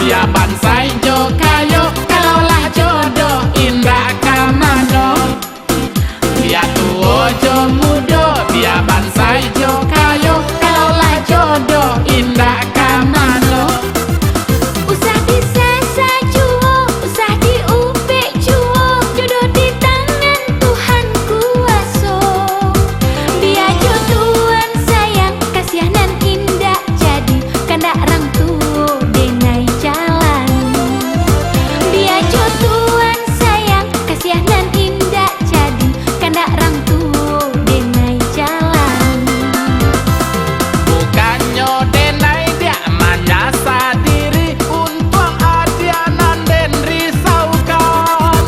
biar bansai jo kayo. Kalaulah jodoh indah kamano, biar tua jo muda, biar bansai jo kayo. Kalaulah jodoh indah kamano. Usah disesa juo, usah diupik juo, jodoh di tangan Tuhan kuaso. Biar jodohan sayang, kasihanan indah jadi kandak rang tuo denai jalan. Biar jodohan sayang, kasihanan indah jadi kandak rang tuo denai jalan. Bukannya denai dia menyasar diri, untung adianan den risaukan.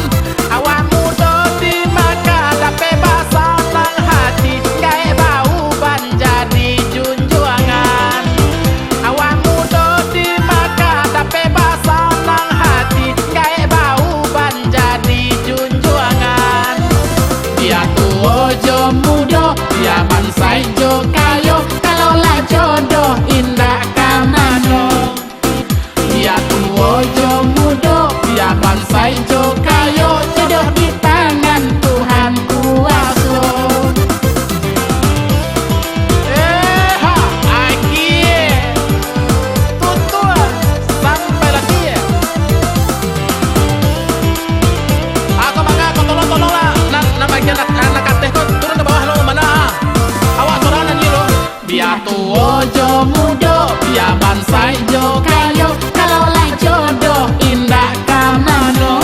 Awak muda di maka dapat basalang hati, gaya bau ban jadi junjungan. Awak muda di maka dapat basalang hati, gaya bau ban jadi junjungan. Biar tua jo muda, biar bansai jo kayo. Kalaulah jodoh indah kamano, biar tua jo muda, biar bansai jo kayo. Jodoh di tangan Tuhan kuaso. Ha, aki tutua sampai lagi. Aku mangga kau tolong-tolonglah nak bagian anak kateh kau turun ke bawah lo mana? Awak sorangan ni lo. Biar tua jo muda, biar bansai jo kayo. Kalaulah jodoh indah kamano,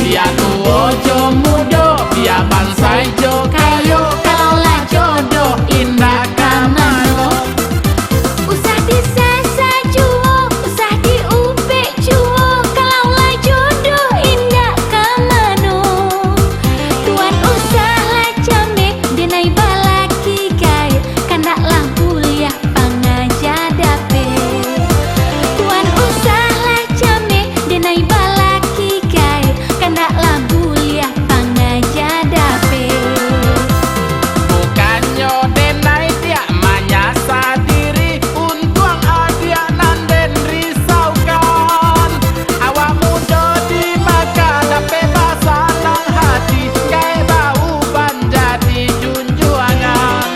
biar tua jo muda, biar bansai jo kayo. Kalaulah jodoh indah kamano. Usah disesa juo, usah diupik juo, kalaulah jodoh indah kamano. Tuan usahlah jamek denai balaki gaya, kandaklah kuliah pangaja dape. Tuan usahlah jamek denai balaki gaya, kandaklah kuliah pangaja dape. Bukannya denai dia menyasar diri, untung adianan den risaukan. Awak muda di maka dapat basalang hati, gaya bau ban jadi junjungan.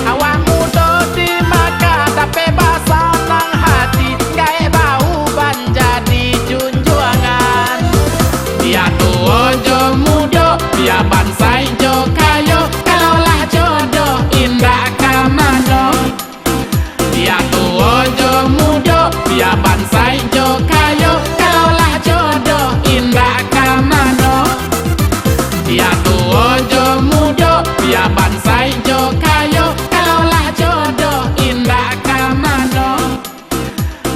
Awak muda di maka dapat basalang hati, gaya bau ban jadi junjungan. Biar tua jo muda, biar bansai jo kayo. Kalaulah jodoh indah kamano, biar tua jo muda, biar bansai jo kayo. Kalaulah jodoh indah kamano, biar tua jo muda, biar bansai jo kayo. Kalaulah jodoh indah kamano,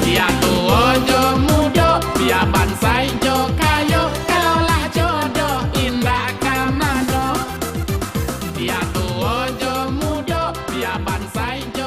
biar tua jo muda, biar bansai jo kayo. Kalaulah jodoh indah kamano, biar tua jo muda, biar bansai jo